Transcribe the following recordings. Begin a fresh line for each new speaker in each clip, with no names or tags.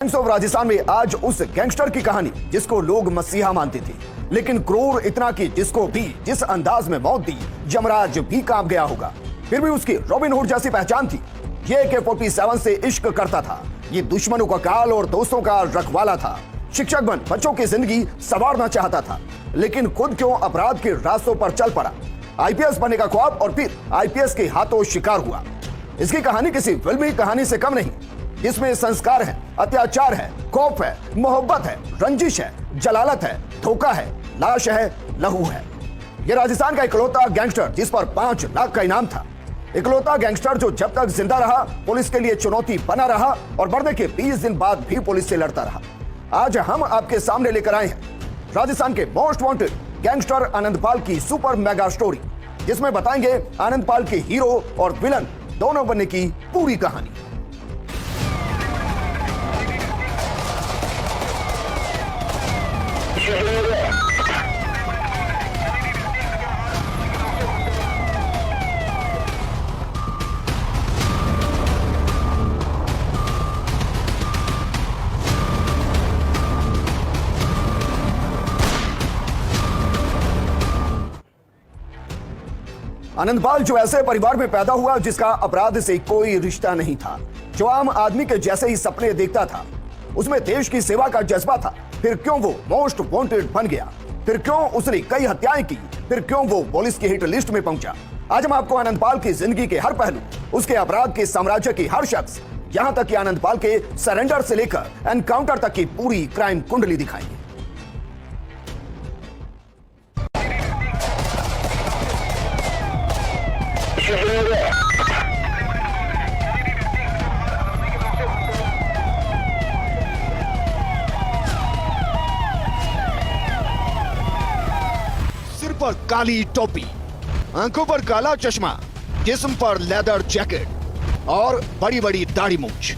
Of Rajasthan में आज उस गैंगस्टर की कहानी जिसको लोग मसीहा मानते थे, लेकिन क्रूर इतना कि जिसको भी जिस अंदाज में मौत दी यमराज भी कांप गया होगा। फिर भी उसकी रॉबिन हुड जैसी पहचान थी। ये AK-47 से इश्क करता था, ये दुश्मनों का काल और दोस्तों का रखवाला था। शिक्षक बन बच्चों की जिंदगी संवारना चाहता था, लेकिन खुद क्यों अपराध के रास्तों पर चल पड़ा। IPS बनने का ख्वाब और फिर IPS के हाथों शिकार हुआ। इसकी कहानी किसी फिल्मी कहानी से कम नहीं, इसमें संस्कार है, अत्याचार है, खौफ है, मोहब्बत है, रंजिश है, जलालत है, धोखा है, लाश है, लहू है। यह राजस्थान का इकलौता गैंगस्टर जिस पर 5 लाख का इनाम था। इकलौता गैंगस्टर जो जब तक जिंदा रहा पुलिस के लिए चुनौती बना रहा और मरने के 20 दिन बाद भी पुलिस से लड़ता रहा। आज हम आपके सामने लेकर आए हैं राजस्थान के मोस्ट वांटेड गैंगस्टर आनंदपाल की सुपर मेगा स्टोरी, जिसमें बताएंगे आनंदपाल के हीरो और विलन दोनों बनने की पूरी कहानी। आनंदपाल जो ऐसे परिवार में पैदा हुआ जिसका अपराध से कोई रिश्ता नहीं था, जो आम आदमी के जैसे ही सपने देखता था, उसमें देश की सेवा का जज्बा था। फिर क्यों वो मोस्ट वांटेड बन गया, फिर क्यों उसने कई हत्याएं की, फिर क्यों वो पुलिस की हिट लिस्ट में पहुंचा। आज हम आपको आनंदपाल की जिंदगी के हर पहलू, उसके अपराध के साम्राज्य की हर शख्स, यहां तक कि आनंदपाल के सरेंडर से लेकर एनकाउंटर तक की पूरी क्राइम कुंडली दिखाएंगे। सिर पर काली टोपी, आंखों पर काला चश्मा, जिस्म पर लेदर जैकेट और बड़ी बड़ी दाढ़ी मूंछ।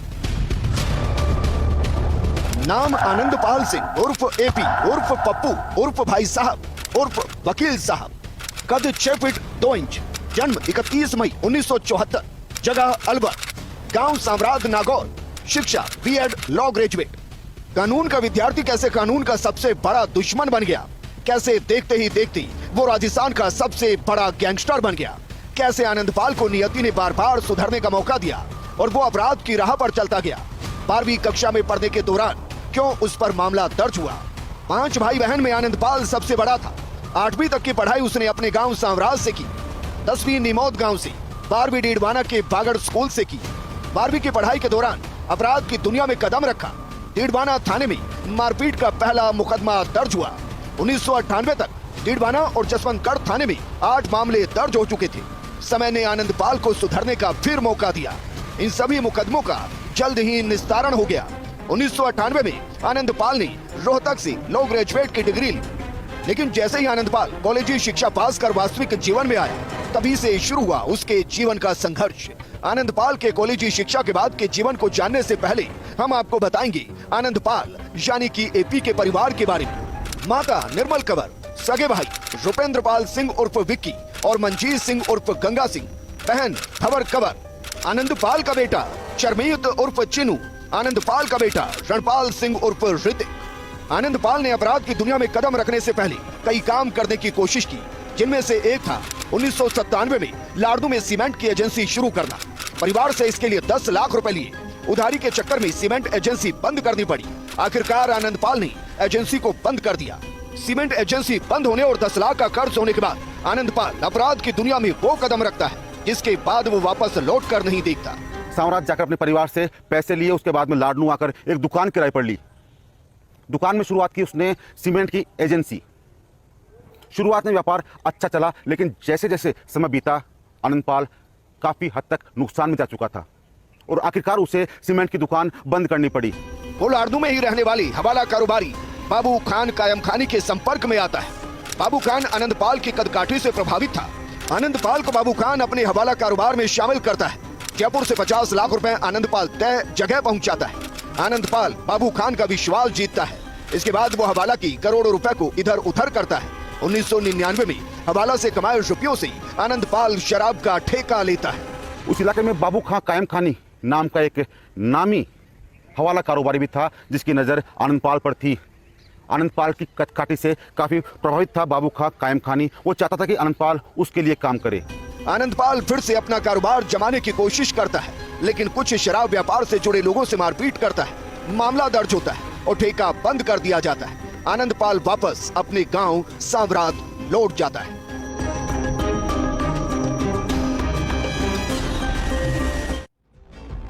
नाम आनंदपाल सिंह उर्फ AP उर्फ पप्पू उर्फ भाई साहब उर्फ वकील साहब। कद 6 फीट 2 इंच। जन्म 31 मई 1974। जगह अलवर। गांव सामराद नागौर। शिक्षा B.Ed लॉ ग्रेजुएट। कानून का विद्यार्थी कैसे कानून का सबसे बड़ा दुश्मन बन गया, कैसे देखते ही देखते वो राजस्थान का सबसे बड़ा गैंगस्टर बन गया, कैसे आनंदपाल को नियति ने बार बार सुधरने का मौका दिया और वो अपराध की राह पर चलता गया। 12वीं कक्षा में पढ़ने के दौरान क्यों उस पर मामला दर्ज हुआ। 5 भाई बहन में आनंदपाल सबसे बड़ा था। 8वीं तक की पढ़ाई उसने अपने गांव सामराज से की। 10वीं निमोद गांव से, 12वीं डीडवाना के बागड़ स्कूल से की। 12वीं की पढ़ाई के दौरान अपराध की दुनिया में कदम रखा। डीडवाना थाने में मारपीट का पहला मुकदमा दर्ज हुआ। 1998 तक डीडवाना और जसवंतगढ़ थाने में 8 मामले दर्ज हो चुके थे। समय ने आनंदपाल को सुधरने का फिर मौका दिया। इन सभी मुकदमों का जल्द ही निस्तारण हो गया। 1998 में आनंदपाल ने रोहतक से लॉ ग्रेजुएट की डिग्री ली, लेकिन जैसे ही आनंदपाल कॉलेजी शिक्षा पास कर वास्तविक जीवन में आया, तभी से शुरू हुआ उसके जीवन का संघर्ष। आनंदपाल के कॉलेजी शिक्षा के बाद के जीवन को जानने से पहले हम आपको बताएंगे आनंदपाल यानी कि AP के परिवार के बारे में। माता निर्मल कंवर, सगे भाई रुपेंद्रपाल सिंह उर्फ विक्की और मंजीत सिंह उर्फ गंगा सिंह, बहन भंवर कंवर। आनंदपाल का बेटा चरमीत उर्फ चिनू, आनंदपाल का बेटा रणपाल सिंह उर्फ ऋतिक। आनंदपाल ने अपराध की दुनिया में कदम रखने से पहले कई काम करने की कोशिश की, जिनमें से एक था 1997 में लाड़ू में सीमेंट की एजेंसी शुरू करना। परिवार से इसके लिए 10 लाख रुपए लिए। उधारी के चक्कर में सीमेंट एजेंसी बंद करनी पड़ी। आखिरकार आनंदपाल ने एजेंसी को बंद कर दिया। सीमेंट एजेंसी बंद होने और 10 लाख का कर्ज होने के बाद आनंदपाल अपराध की दुनिया में वो कदम रखता है जिसके बाद वो वापस लौट कर नहीं देखता।
साम्राज्य जाकर अपने परिवार से पैसे लिए, उसके बाद में लाडनू आकर एक दुकान किराए पर ली। दुकान में शुरुआत की उसने सीमेंट की एजेंसी। शुरुआत में व्यापार अच्छा चला, लेकिन जैसे जैसे समय बीता आनंदपाल काफी हद तक नुकसान में जा चुका था और आखिरकार उसे सीमेंट की दुकान बंद करनी पड़ी।
वो लाड़ू में ही रहने वाली हवाला कारोबारी बाबू खान कायम खानी के संपर्क में आता है। बाबू खान आनंदपाल की कदकाठी से प्रभावित था। आनंदपाल को बाबू खान अपने हवाला कारोबार में शामिल करता है। जयपुर से 50 लाख रुपए आनंदपाल तय जगह पहुंचाता है। आनंदपाल बाबू खान का विश्वास जीतता है। इसके बाद वो हवाला की करोड़ों रुपए को इधर उधर करता है। 1999 में हवाला से कमाए रुपयों से आनंदपाल शराब का ठेका लेता है।
उस इलाके में बाबू खां कायम खानी नाम का एक नामी हवाला कारोबारी भी था जिसकी नज़र आनंदपाल पर थी। आनंदपाल की कटकाठी से काफ़ी प्रभावित था बाबू खां कायम खानी। वो चाहता था कि आनंदपाल उसके लिए काम करे।
आनंदपाल फिर से अपना कारोबार जमाने की कोशिश करता है, लेकिन कुछ शराब व्यापार से जुड़े लोगों से मारपीट करता है। मामला दर्ज होता है और ठेका बंद कर दिया जाता है। आनंदपाल वापस अपने गांव सांवरात लौट जाता है।